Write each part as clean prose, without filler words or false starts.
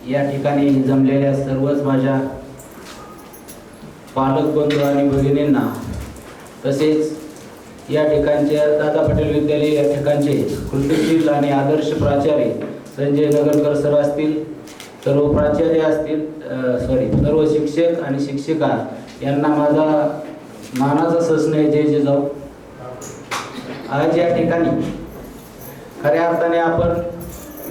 या ठिकाणी जमलेल्या सर्वच माझ्या पालक बंधू आणि भगिनींना, तसेच या ठिकाणच्या दादा पटेल विद्यालय या ठिकाणचे कृतीशील आणि आदर्श प्राचार्य संजय नगरकर सर असतील, सर्व प्राचार्य असतील, सर्व शिक्षक आणि शिक्षिका यांना माझा मानाचा सस्नेह जय जिजाऊ। आज या ठिकाणी खऱ्या अर्थाने आपण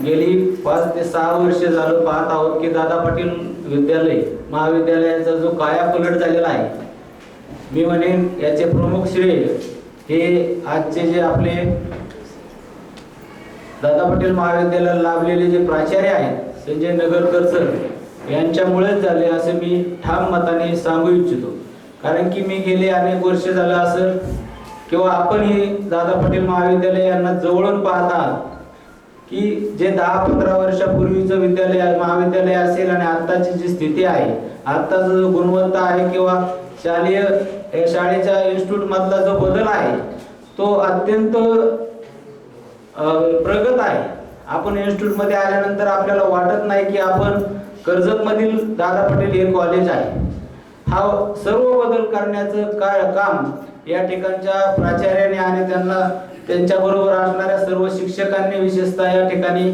गेली 5 ते 6 वर्ष झालं पाहत आहोत की दादा पाटील विद्यालय महाविद्यालयाचा जो कायापलट झालेला आहे, मी म्हणेन याचे प्रमुख श्रेय हे आजचे जे आपले दादा पाटील महाविद्यालयाला लाभलेले जे प्राचार्य आहेत संजय नगरकर सर यांच्यामुळेच झाले असे मी ठाम मताने सांगू इच्छितो। कारण की मी गेले अनेक वर्ष झालं असं किंवा आपणही दादा पाटील महाविद्यालय यांना जवळून पाहत आहात की जे 10-15 वर्षापूर्वीचं विद्यालय महाविद्यालय असेल आणि आत्ताची जी स्थिती आहे, आत्ताचा जो गुणवत्ता आहे किंवा शाळेच्या इन्स्टिट्यूट मधला जो बदल आहे तो अत्यंत प्रगत आहे। आपण इन्स्टिट्यूट मध्ये आल्यानंतर आपल्याला वाटत नाही की आपण कर्जत मधील दादा पटेल हे कॉलेज आहे। हा सर्व बदल करण्याचं काम या ठिकाणच्या प्राचार्याने आणि त्यांच्या बरोबर असणाऱ्या सर्व शिक्षकांनी विशेषतः या ठिकाणी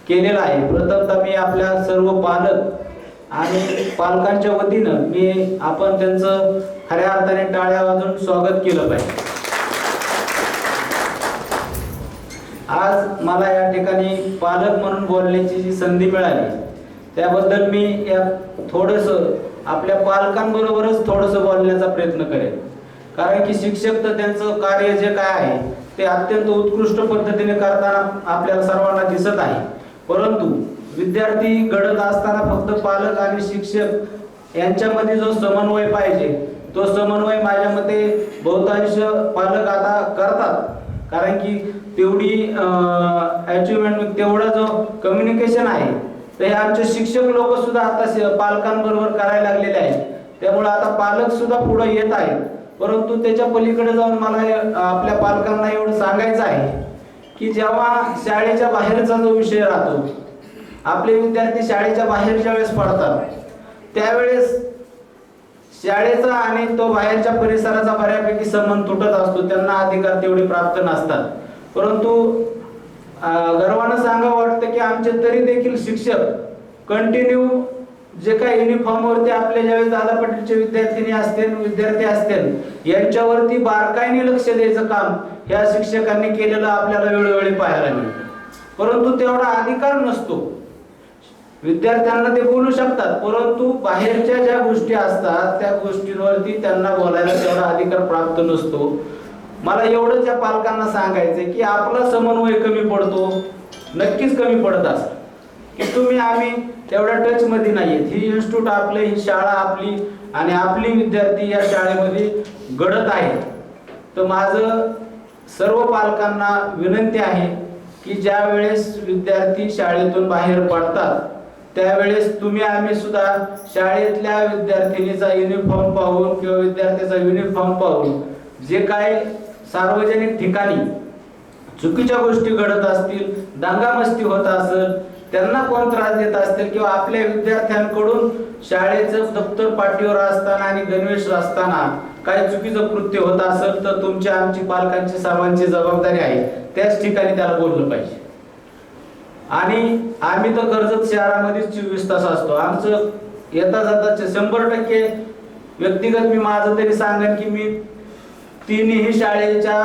केलेला आहे। प्रथमतः मी आपल्या सर्व पालक आणि पालकांच्या वतीनं आपण त्यांचं खऱ्या अर्थाने टाळ्या वाजवून स्वागत केलं पाहिजे। आज मला या ठिकाणी पालक म्हणून बोलण्याची जी संधी मिळाली त्याबद्दल मी थोडंसं आपल्या पालकांबरोबरच थोडंसं बोलण्याचा प्रयत्न करेन। कारण की शिक्षक तर त्यांचं कार्य जे काय आहे ते अत्यंत उत्कृष्ट पद्धतीने करताना आपल्याला सर्वांना दिसत आहे, परंतु विद्यार्थी घडत असताना फक्त पालक आणि शिक्षक यांच्यामध्ये जो समन्वय पाहिजे तो समन्वय माझ्या मते बहुतांश पालक आता करतात। कारण की तेवढी अचिव्हमेंट तेवढा जो कम्युनिकेशन आहे तर हे आमचे शिक्षक लोक सुद्धा आता पालकांबरोबर करायला लागलेले आहेत। त्यामुळे आता पालक सुद्धा पुढे येत आहेत, परंतु त्याच्या पलीकडे जाऊन मला आपल्या पालकांना एवढं सांगायचं आहे की जेव्हा शाळेच्या बाहेरचा जो विषय राहतो, आपले विद्यार्थी शाळेच्या बाहेर ज्यावेळेस पडतात त्यावेळेस शाळेचा आणि तो बाहेरच्या परिसराचा बऱ्यापैकी संबंध तुटत असतो, त्यांना अधिकार तेवढे प्राप्त नसतात। परंतु गर्वानं सांगावं वाटतं की आमचे तरी देखील शिक्षक कंटिन्यू जे काही युनिफॉर्म वरती आपले ज्यावेळेस दादा पटेलचे विद्यार्थी असतील यांच्यावरती बारकाईने लक्ष द्यायचं काम ह्या शिक्षकांनी केलेलं आपल्याला वेळोवेळी पाहायला मिळतं। परंतु तेवढा अधिकार नसतो, विद्यार्थ्यांना ते बोलू शकतात परंतु बाहेरच्या ज्या गोष्टी असतात त्या गोष्टींवरती त्यांना बोलायला तेवढा अधिकार प्राप्त नसतो। मला एवढंच या पालकांना सांगायचंय की आपला समन्वय कमी पडतो, नक्कीच कमी पडत असतो की आम्ही तेवढ्या टच मध्ये नाहीयेत। ही इन्स्टिट्यूट आपलं, ही शाळा आपली आणि आपली विद्यार्थी या शाळेमध्ये घडत आहेत। तर माझं सर्व पालकांना विनंती आहे की ज्या वेळेस विद्यार्थी शाळेतून बाहेर पडतात त्यावेळेस आम्ही सुद्धा शाळेतल्या विद्यार्थिनीचा युनिफॉर्म पाहून किंवा विद्यार्थ्याचा युनिफॉर्म पाहून जे काय सार्वजनिक ठिकाणी चुकीच्या गोष्टी घडत असतील, दंगामस्ती होत असेल, त्यांना कोण त्रास देत असतील किंवा आपल्या विद्यार्थ्यांकडून शाळेचं दप्तर पाठीवर असताना आणि गणवेश असताना काही चुकीचं कृत्य होत असेल तर तुमची आमची पालकांची सर्वांची जबाबदारी आहे त्याच ठिकाणी त्याला बोललं पाहिजे। आणि आम्ही तर कर्जत शहरामध्ये 24 तास असतो, आमचं येता जाता 100% व्यक्तिगत मी माझं तरी सांगेन की मी तिन्ही शाळेच्या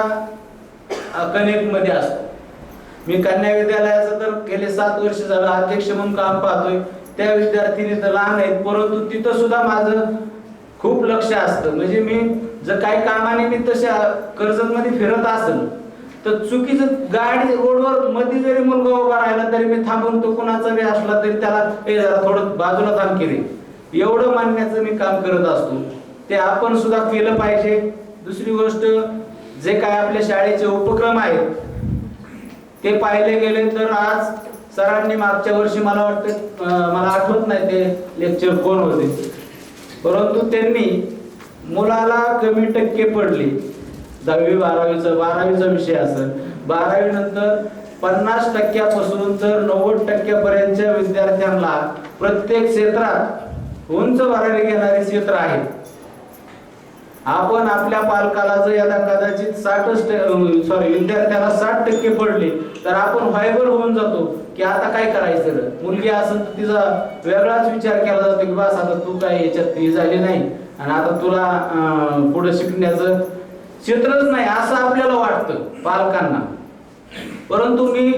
कनेक्ट मध्ये असतो। मी कन्या विद्यालयाचं तर गेले 7 वर्ष झालं अध्यक्ष म्हणून काम पाहतोय, त्या विद्यार्थिनी तर लहान आहेत परंतु तिथं सुद्धा माझं खूप लक्ष असतं। म्हणजे मी जर काही कामानिमित्त कर्जत मध्ये फिरत असेल तर चुकीचं गाडी रोडवर मध्ये जरी मुलगा उभा राहिला तरी मी थांबून तो कुणाचा बी असला तरी त्याला जरा थोडं बाजूला थांब केले एवढं मानण्याचं मी काम करत असतो। ते आपण सुद्धा केलं पाहिजे। दुसरी गोष्ट जे काय आपल्या शाळेचे उपक्रम आहेत ते पाहिले गेले तर आज सरांनी मागच्या वर्षी मला वाटतं मला आठवत नाही ते लेक्चर कोण होते, परंतु त्यांनी मुलाला कमी टक्के पडले 10वी 12वीचा विषय असेल, 12वी नंतर 50% तर 90% विद्यार्थ्यांना प्रत्येक क्षेत्रात उंच भरारी घेणारे क्षेत्र आहेत. आपण आपल्या पालकाला जर याला कदाचित विद्यार्थ्याला 60% पडले तर आपण व्हायबर होऊन जातो की आता काय करायचं. मुलगी असेल तर तिचा वेगळाच विचार केला जातो की बस आता तू काय याच्यात ही झाली नाही आणि आता तुला पुढे शिकण्याचं क्षेत्रच नाही असं आपल्याला वाटतं पालकांना. परंतु मी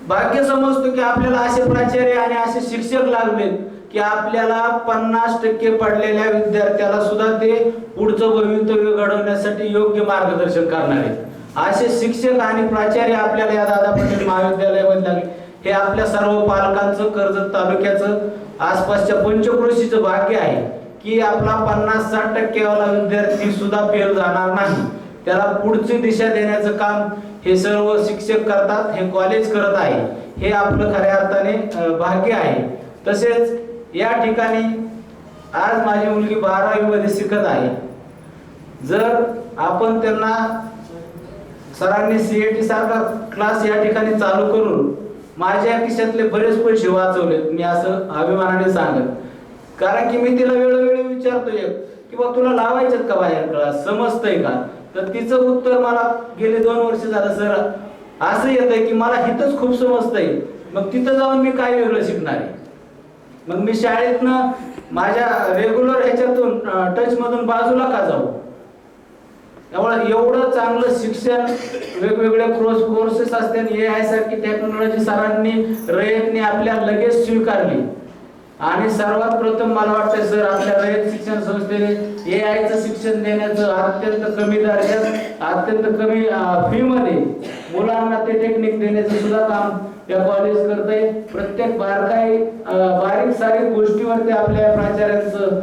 भाग्य समजतो की आपल्याला असे प्राचार्य आणि असे शिक्षक लागलेत की आपल्याला 50% पडलेल्या विद्यार्थ्याला सुद्धा ते पुढचं भवितव्य घडवण्यासाठी योग्य मार्गदर्शन करणार आहेत. असे शिक्षक आणि प्राचार्य आपल्याला या दादा पटेल महाविद्यालयामध्ये लागले. हे आपल्या सर्व पालकांचं, कर्जत तालुक्याचं, आसपासच्या पंचक्रोशीचं भाग्य आहे की आपला 50-60% वाला विद्यार्थी सुद्धा फेल जाणार नाही. त्याला पुढची दिशा देण्याचं काम हे सर्व शिक्षक करतात, हे कॉलेज करत आहे. हे आपलं खऱ्या अर्थाने भाग्य आहे. तसेच या ठिकाणी आज माझी मुलगी 12वी मध्ये शिकत आहे. जर आपण त्यांना सरांनी CAT सारखा क्लास या ठिकाणी चालू करून माझ्या खिशातले बरेच पैसे वाचवलेत, मी असं अभिमानाने सांगत. कारण की मी तिला वेळोवेळी विचारतोय की बा तुला लावायचेत का बाहेर क्लास, समजतंय का? तर तिचं उत्तर मला गेले 2 वर्ष झालं सर असं येतंय की मला हिथंच खूप समजतंय, मग तिथं जाऊन मी काय वेगळं शिकणार आहे. मग मी शाळेतनं माझ्या रेग्युलर ह्याच्यातून टच मधून बाजूला का जाऊ. त्यामुळे एवढं चांगलं शिक्षण, वेगवेगळे कोर्सेस असतात, AI सारखी टेक्नॉलॉजी सरांनी रयतने आपल्या लगेच स्वीकारली. आणि सर्वात प्रथम मला वाटतं सर आपल्या रयत शिक्षण संस्थेने AI चं शिक्षण देण्याचं अत्यंत कमी दर्जात, अत्यंत कमी फी मध्ये मुलांना ते टेक्निक देण्याचं सुद्धा काम या कॉलेज करतंय. प्रत्येक बारीक सारीक गोष्टीवरती आपल्या प्राचार्यांचं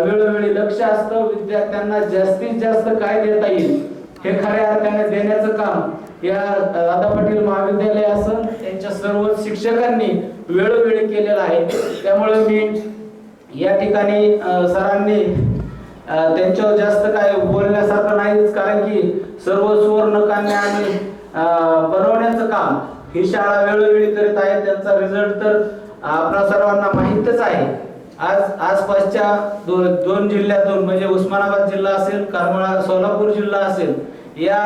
वेळोवेळी लक्ष असतं. विद्यार्थ्यांना जास्तीत जास्त काय देता येईल हे खऱ्या अर्थाने देण्याचं काम या दादा पाटील महाविद्यालय असं त्यांच्या सर्व शिक्षकांनी वेळोवेळी केलेलं आहे. त्यामुळे मी या ठिकाणी सरांनी त्यांच्यावर जास्त काय बोलण्यासारखं नाहीच, कारण की सर्व सुवर्णकान्या आणि बनवण्याचं काम ही शाळा वेळोवेळी करीत आहे. त्यांचा रिझल्ट तर आपल्या सर्वांना माहीतच आहे. आज आसपासच्या दोन जिल्ह्यातून म्हणजे उस्मानाबाद जिल्हा असेल, करमाळा सोलापूर जिल्हा असेल, या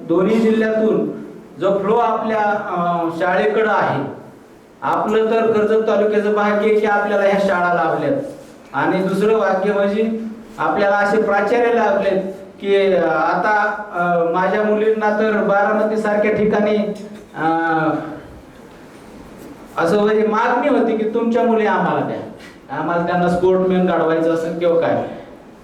दोन्ही जिल्ह्यातून जो फ्लो आपल्या शाळेकडे आहे. आपलं तर कर्जत तालुक्याचं भाग्य की आपल्याला ह्या शाळा लाभल्यात. आणि दुसरं भाग्य म्हणजे आपल्याला असे प्राचार्य लाभलेत की आता माझ्या मुलींना तर बारामती सारख्या ठिकाणी असं म्हणजे मागणी होती की तुमच्या मुली आम्हाला द्या, आम्हाला त्यांना स्पोर्टमॅन काढवायचं असेल किंवा काय.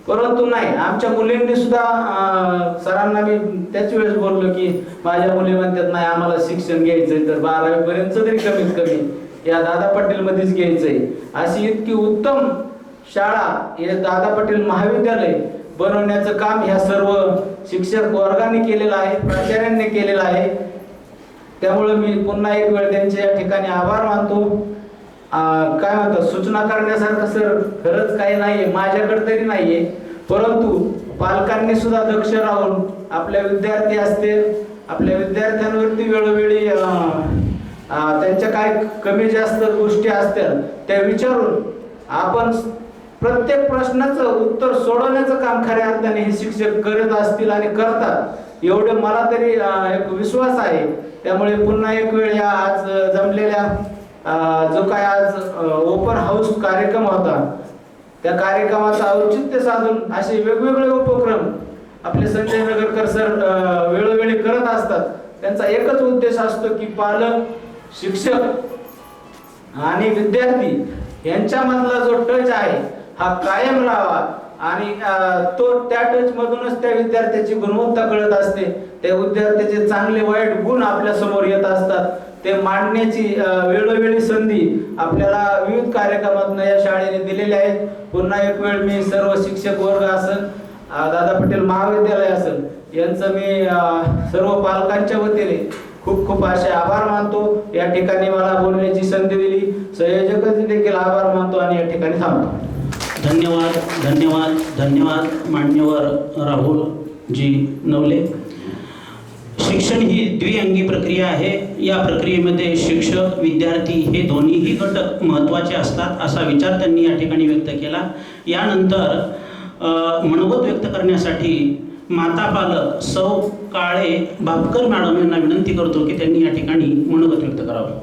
परंतु नाही, आमच्या मुलींनी सुद्धा सरांना मी त्याच वेळेस बोललो की माझ्या मुली म्हणतात नाही आम्हाला शिक्षण घ्यायचंय तर 12वी पर्यंत तरी कमीत कमी या दादा पाटील मध्येच घ्यायचंय. अशी इतकी उत्तम शाळा हे दादा पाटील महाविद्यालय बनवण्याचं काम ह्या सर्व शिक्षक वर्गाने केलेलं आहे, प्राचार्यांनी केलेलं आहे. त्यामुळे मी पुन्हा एक वेळ त्यांचे या ठिकाणी आभार मानतो. काय म्हणतात, सूचना करण्यासारखं सर खरंच काही नाहीये, माझ्याकडे तरी नाहीये. परंतु पालकांनी सुद्धा दक्ष राहून आपल्या विद्यार्थी असतील, आपल्या विद्यार्थ्यांवरती वेळोवेळी त्यांच्या काय कमी जास्त गोष्टी असतील त्या विचारून आपण प्रत्येक प्रश्नाचं उत्तर सोडवण्याचं काम खऱ्या अर्थाने हे शिक्षक करत असतील आणि करतात एवढे मला तरी एक विश्वास आहे. त्यामुळे पुन्हा एक वेळ या आज जमलेल्या जो काय आज ओपन हाऊस कार्यक्रम होता त्या कार्यक्रमाचं औचित्य साधून असे वेगवेगळे उपक्रम आपले संजय नगरकर सर वेळोवेळी करत असतात. त्यांचा एकच उद्देश असतो की पालक, शिक्षक आणि विद्यार्थी यांच्यामधला जो टच आहे हा कायम राहावा आणि तो त्या टच मधूनच त्या विद्यार्थ्याची गुणवत्ता कळत असते. त्या विद्यार्थ्याचे चांगले वाईट गुण आपल्या समोर येत असतात. ते मांडण्याची वेळोवेळी संधी आपल्याला विविध कार्यक्रमातून या शाळेने दिलेल्या आहेत. पुन्हा एक वेळ मी सर्व शिक्षक वर्ग असेल, दादा पटेल महाविद्यालय असेल यांचं मी सर्व पालकांच्या वतीने खूप खूप असे आभार मानतो. या ठिकाणी मला बोलण्याची संधी दिली संयोजकांचे देखील आभार मानतो आणि या ठिकाणी थांबतो. धन्यवाद धन्यवाद धन्यवाद मान्यवर राहुल जी नवले. शिक्षण ही द्विअंगी प्रक्रिया आहे. या प्रक्रियेमध्ये शिक्षक विद्यार्थी हे दोन्हीही घटक महत्त्वाचे असतात असा विचार त्यांनी या ठिकाणी व्यक्त केला. यानंतर मनोगत व्यक्त करण्यासाठी माता पालक सौ काळे भापकर मॅडम यांना विनंती करतो की त्यांनी या ठिकाणी मनोगत व्यक्त करावं.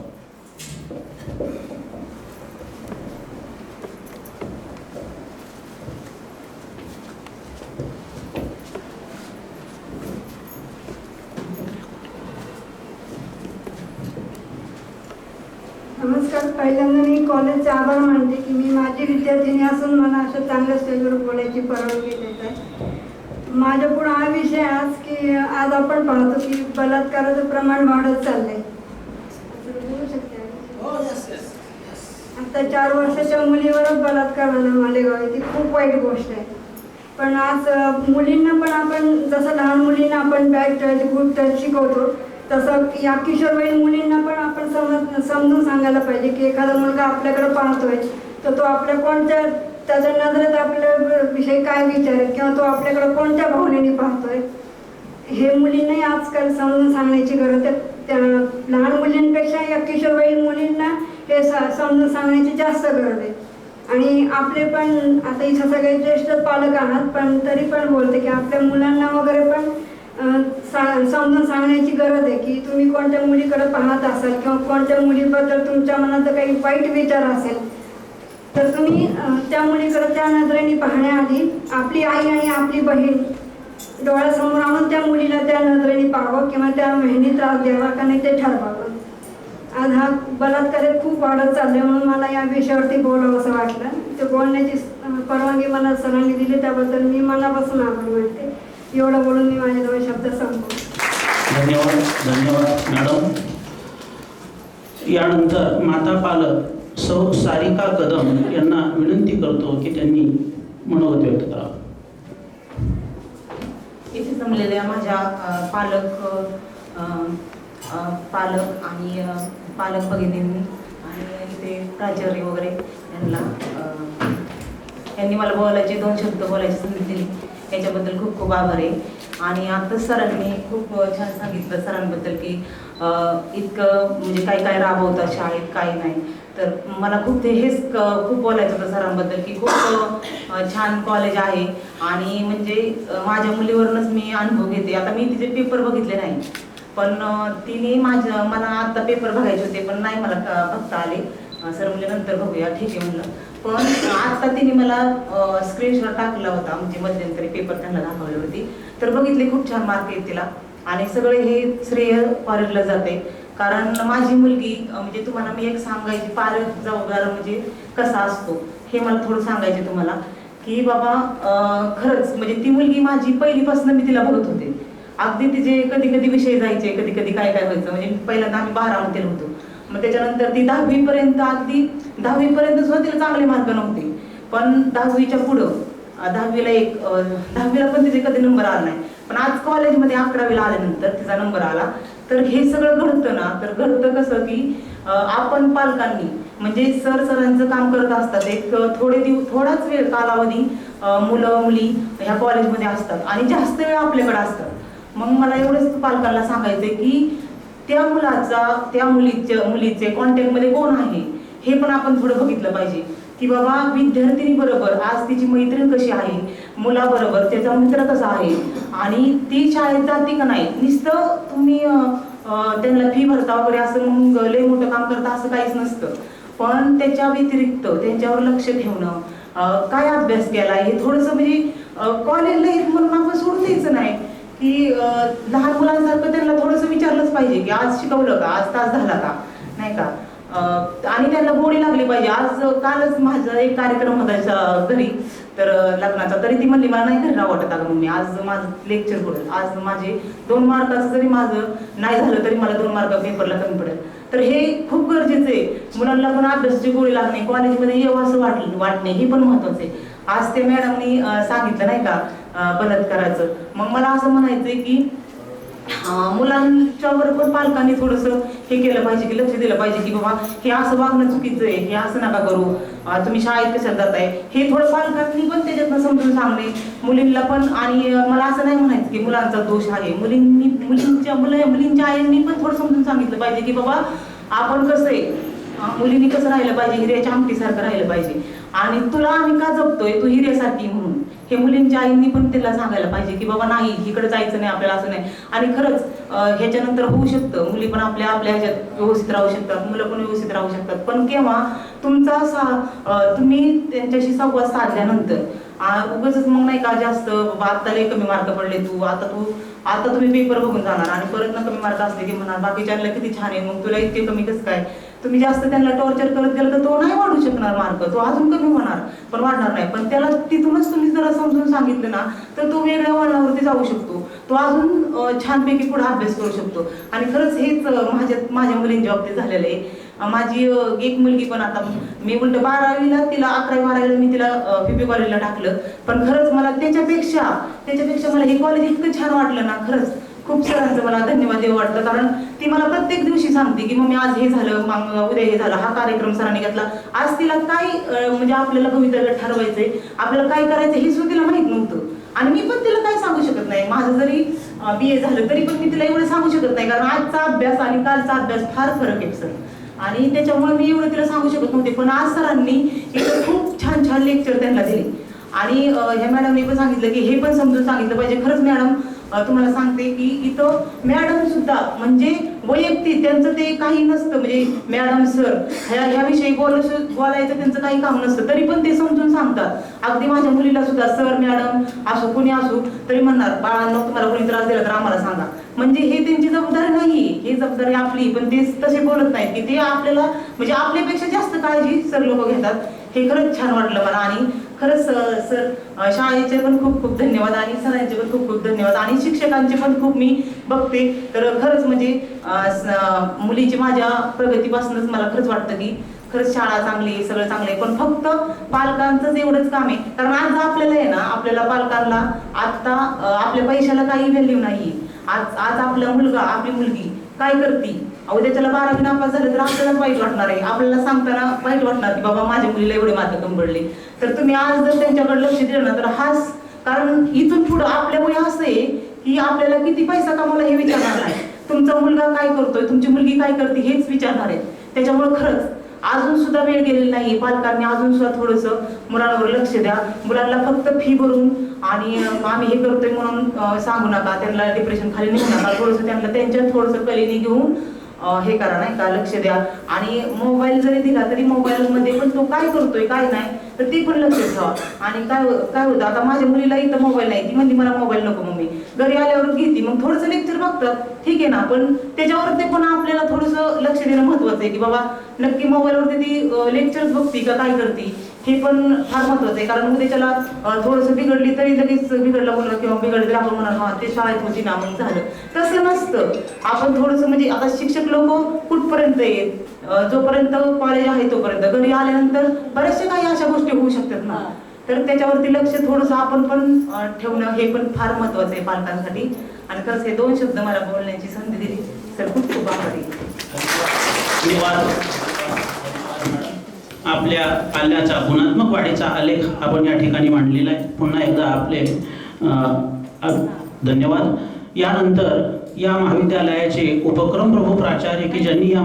नमस्कार. पहिल्यांदा मी कॉलेजचे आभार मानते की मी माझी विद्यार्थिनी असून मला अशा चांगल्या स्टेजवर बोलायची परवानगी देत आहे. माझ्या पुढे हा विषय आज की आज आपण पाहतो की बलात्काराचं प्रमाण वाढत चाललंय. आता 4 वर्षाच्या मुलीवरच बलात्कार झाला मालेगाव. ती खूप वाईट गोष्ट आहे. पण आज मुलींना पण आपण जसं लहान मुलींना आपण बॅक टच ग्रुप टच शिकवतो तसं या किशोरवयीन मुलींना पण आपण समजून सांगायला पाहिजे की एखादा मुलगा आपल्याकडे पाहतोय तर तो आपल्या कोणत्या त्याच्या नजरेत आपल्या विषयी काय विचार आहे किंवा तो आपल्याकडे कोणत्या भावनेने पाहतोय हे मुलींनाही आजकाल समजून सांगण्याची गरज आहे. त्या लहान मुलींपेक्षा या किशोरवयीन मुलींना हे समजून सांगण्याची जास्त गरज आहे. आणि आपले पण आता इथं सगळे ज्येष्ठ पालक आहात पण तरी पण बोलते की आपल्या मुलांना वगैरे पण समजून सांगण्याची गरज आहे की तुम्ही कोणत्या मुलीकडे पाहत असाल किंवा कोणत्या मुलीबद्दल तुमच्या मनात काही वाईट विचार असेल तर तुम्ही त्या मुलीकडे त्या नजरेने पाहण्याआधी आपली आई आणि आपली बहीण डोळ्यासमोर आणून त्या मुलीला त्या नजरेने पाहावं किंवा त्या बहिणी त्रास द्यावा का नाही ते ठरवावं. आज हा बलात्कार खूप वाढत चालले म्हणून मला या विषयावरती बोलावं असं वाटलं. ते बोलण्याची परवानगी मला सरांनी दिली त्याबद्दल मी मनापासून आभार मानते. एवढं बोलून मी माझे 2 शब्द संपवतो. धन्यवाद मॅडम. यानंतर माता पालक सौ सारिका कदम यांना विनंती करतो की त्यांनी मनोगत व्यक्त करावं. इथे जमलेल्या माझ्या पालक आणि पालक भगिनींनी आणि इथे प्राचार्य वगैरे यांनी मला बोलायचे 2 शब्द बोलायची संधी दिली याच्याबद्दल खूप खूप आभार आहे. आणि आता सरांनी खूप छान सांगितलं सरांबद्दल की इतकं म्हणजे काय काय राबवतात शाळेत काय नाही. तर मला खूप खूप बोलायचं होतं सरांबद्दल की खूप छान कॉलेज आहे. आणि म्हणजे माझ्या मुलीवरूनच मी अनुभव घेते. आता मी तिचे पेपर बघितले नाही पण तिने मला आता पेपर बघायचे होते पण नाही मला बघता आले. सर म्हणजे नंतर बघूया ठीक आहे म्हणलं. पण आता तिने मला स्क्रीनशॉट टाकला होता म्हणजे मध्यंतरी पेपर त्यांना दाखवले होती तर बघितले खूप छान मार्क आहेत तिला. आणि सगळे हे श्रेय पालकला जाते कारण माझी मुलगी म्हणजे तुम्हाला मी एक सांगायची पालक जबाबदार म्हणजे कसा असतो हे मला थोडं सांगायचे तुम्हाला की बाबा खरंच म्हणजे ती मुलगी माझी पहिलीपासून मी तिला बघत होते. अगदी तिचे कधी कधी विषय जायचे कधी कधी काय काय व्हायचं म्हणजे पहिल्यांदा आम्ही 12मध्ये होतो मग त्याच्यानंतर ती 10वी पर्यंत अगदी 10वी पर्यंत सुद्धा तिला चांगले मार्क नव्हते. पण 10वीच्या पुढं 10वीला पण तिचे कधी नंबर आला नाही. पण आज कॉलेजमध्ये 11वीला आल्यानंतर तिचा नंबर आला. तर हे सगळं घडतं ना तर घडतं कसं की आपण पालकांनी म्हणजे सरांचं काम करत असतात एक थोडाच वेळ कालावधी मुलं मुली ह्या कॉलेजमध्ये असतात आणि जास्त वेळ आपल्याकडे असतात. मग मला एवढंच पालकांना सांगायचंय की त्या त्या मुलीचे कॉन्टॅक्टमध्ये कोण आहे हे पण आपण थोडं बघितलं पाहिजे की बाबा विद्यार्थिनी बरोबर आज तिची मैत्रीण कशी आहे मुलाबरोबर त्याचा मित्र कसा आहे आणि ती शाळेत जाते का नाही. नुसतं तुम्ही त्यांना फी भरता वगैरे असं मग लय मोठं काम करता असं काहीच नसतं. पण त्याच्या व्यतिरिक्त त्यांच्यावर लक्ष ठेवणं काय अभ्यास केला हे थोडंसं म्हणजे कॉलेजला येत म्हणून आपण सोडून द्यायचं नाही की लहान मुलांसारखं त्यांना थोडंसं विचारलंच पाहिजे की आज शिकवलं का आज तास झाला का नाही का. आणि त्यांना गोडी लागली पाहिजे. आज कालच माझा एक कार्यक्रम होता घरी तर लग्नाचा तरी ती म्हणली मला नाही घरी राहू वाटत अगं मम्मी आज माझं लेक्चर पडेल आज माझे 2 मार्काचं जरी माझं नाही झालं तरी मला 2 मार्क पेपरला कमी पडेल. तर हे खूप गरजेचं आहे. मुलांना पण अभ्यासाची गोडी लागणे कॉलेजमध्ये येऊ असं वाटणे हे पण महत्वाचं आहे. आज ते मॅडमनी सांगितलं नाही का बलात्काराचं. मग मला असं म्हणायचंय की मुलांच्या बरोबर पालकांनी थोडंसं हे केलं पाहिजे की लक्ष दिलं पाहिजे की बाबा हे असं वागणं चुकीचं आहे, हे असं नका करू, तुम्ही शाळेत कशाला जाताय, हे थोडं पालकांनी पण त्याच्यातनं समजून सांगणे मुलींना पण. आणि मला असं नाही म्हणायचं की मुलांचा दोष आहे, मुलींच्या आईंनी पण थोडं समजून सांगितलं पाहिजे की बाबा आपण कसं आहे, मुलींनी कसं राहिलं पाहिजे, हिऱ्याच्या आमटीसारखं राहिलं पाहिजे आणि तुला आम्ही का जपतोय, तू हिऱ्यासारखी म्हणून. हे मुलींच्या आईंनी पण त्याला सांगायला पाहिजे की बाबा नाही, इकडे जायचं नाही आपल्याला, असं नाही. आणि खरंच ह्याच्यानंतर होऊ शकतं, मुली पण आपल्या ह्याच्यात व्यवस्थित राहू शकतात, मुलं पण व्यवस्थित राहू शकतात, पण केव्हा तुम्ही त्यांच्याशी संवाद साधल्यानंतर. उगाच मग नाही का जास्त आता लय कमी मार्क पडले, आता तुम्ही पेपर बघून जाणार आणि परत ना कमी मार्क असले की म्हणणार बाकीच्यांना किती छान आहे, मग तुला इतके कमी कसं काय. तुम्ही जास्त त्यांना टॉर्चर करत गेलं तर तो नाही वाढू शकणार मार्क, तो अजून कमी होणार, पण वाढणार नाही. पण त्याला तिथूनच तुम्ही जरा समजून सांगितलं ना तर तो वेगळ्या वळणावरती जाऊ शकतो, तो अजून छानपैकी पुढे अभ्यास करू शकतो. आणि खरंच हेच माझ्या मुलींच्या बाबतीत झालेलं आहे. माझी एक मुलगी पण आता मी उलट 12वीला तिला 11वी-12वीला मी तिला पीपी कॉलेजला टाकलं, पण खरंच मला त्याच्यापेक्षा मला हे कॉलेज इतकं छान वाटलं ना, खरंच खूप सरांचं मला धन्यवाद देऊ वाटतं. कारण ती मला प्रत्येक दिवशी सांगते की मम्मी आज हे झालं, मग उद्या हे झालं, हा कार्यक्रम सरांनी घेतला. आज तिला काय म्हणजे आपल्याला भवितव्य ठरवायचंय, आपल्याला काय करायचं हे सुद्धा तिला माहित नव्हतं. आणि मी पण तिला काय सांगू शकत नाही, माझं जरी BA झालं तरी पण मी तिला एवढं सांगू शकत नाही, कारण आजचा अभ्यास आणि कालचा अभ्यास फार फरक आहे सर. आणि त्याच्यामुळे मी एवढं तिला सांगू शकत नव्हते. पण आज सरांनी इथं खूप छान छान लेक्चर त्यांना दिले आणि ह्या मॅडमने पण सांगितलं की हे पण समजून सांगितलं पाहिजे. खरंच मॅडम तुम्हाला सांगते की इथं मॅडम सुद्धा म्हणजे वैयक्तिक त्यांचं ते काही नसतं, म्हणजे मॅडम सर ह्याविषयी बोलायचं त्यांचं काही काम नसतं, तरी पण ते समजून सांगतात. अगदी माझ्या मुलीला सुद्धा सर मॅडम असो कुणी असो तरी म्हणणार बाळांनो तुम्हाला कोणी त्रास दिला तर आम्हाला सांगा. म्हणजे हे त्यांची जबाबदारी नाही, हे जबाबदारी आपली. पण ते तसे बोलत नाहीत की ते आपल्याला म्हणजे आपल्यापेक्षा जास्त काळजी सर लोक घेतात. हे खरंच छान वाटलं मला. आणि खरंच सर शाळेचे पण खूप खूप धन्यवाद आणि सरांचे पण खूप खूप धन्यवाद आणि शिक्षकांचे पण खूप मी बघते तर खरंच म्हणजे मुलीची माझ्या प्रगतीपासूनच मला खरंच वाटतं की खरंच शाळा चांगली आहे, सगळं चांगलं आहे. पण फक्त पालकांचंच एवढंच काम आहे, कारण आज आपल्याला आहे ना आपल्याला पालकांना आता आपल्या पैशाला काही व्हॅल्यू नाही. आज आपला मुलगा आपली मुलगी काय करते, उद्या त्याला 12वी नापास झालं तर आपल्यालाच वाईट वाटणार आहे, आपल्याला सांगताना वाईट वाटणार की बाबा माझ्या मुलीला एवढे मार्क कमी पडले. तर तुम्ही आज जर त्यांच्याकडे लक्ष दिलं ना तर हाच, कारण इथून पुढं आपल्यामुळे असं आहे की आपल्याला किती पैसा कमवला हे विचारणार नाही, तुमचा मुलगा काय करतोय, तुमची मुलगी काय करते हेच विचारणार आहे. त्याच्यामुळे खरंच अजून सुद्धा वेळ गेलेला नाही, पालकांनी अजून सुद्धा थोडंसं मुलांवर लक्ष द्या. मुलांना फक्त फी भरून आणि आम्ही हे करतोय म्हणून सांगू नका, त्यांना डिप्रेशन खाली नेऊ नका. थोडंसं त्यांना त्यांच्या थोडंसं कलेने घेऊन हे करा नाही का, लक्ष द्या. आणि मोबाईल जरी दिला तरी मोबाईलमध्ये पण तो काय करतोय काय नाही तर ते पण लक्ष ठेवा. आणि काय होतं आता माझ्या मुलीला इथं मोबाईल नाही, ती म्हणते मला मोबाईल नको मम्मी, घरी आल्यावर घेते, मग थोडंसं लेक्चर बघतात ठीक आहे ना, पण त्याच्यावरती पण आपल्याला थोडंसं लक्ष देणं महत्वाचं आहे की बाबा नक्की मोबाईलवरती ती लेक्चर्स बघती का काय करते हे पण फार महत्वाचं आहे. कारण उद्या त्याला थोडंसं बिघडली तरी लगेच बिघडलं म्हणून किंवा बिघडलं तरी आपण म्हणणार हा ते शाळेत होती ना मग झालं, तसं नसतं. आपण थोडंसं म्हणजे आता शिक्षक लोक कुठपर्यंत येत, जोपर्यंत कॉलेज आहे तोपर्यंत, घरी आल्यानंतर बऱ्याचशा काही अशा गोष्टी होऊ शकतात ना, तर त्याच्यावरती लक्ष थोडंसं आपण पण ठेवणं हे पण फार महत्वाचं आहे पालकांसाठी. आणि खरंच हे 2 शब्द मला बोलण्याची संधी दिली सर, खूप खूप आभारी. आपल्या पाल्याचा गुणात्मक वाढीचा आलेख आपण या ठिकाणी मांडलेला आहे. पुन्हा एकदा आपले धन्यवाद. यानंतर या महाविद्यालयाचे उपक्रम प्रमुख प्राचार्य की ज्यांनी या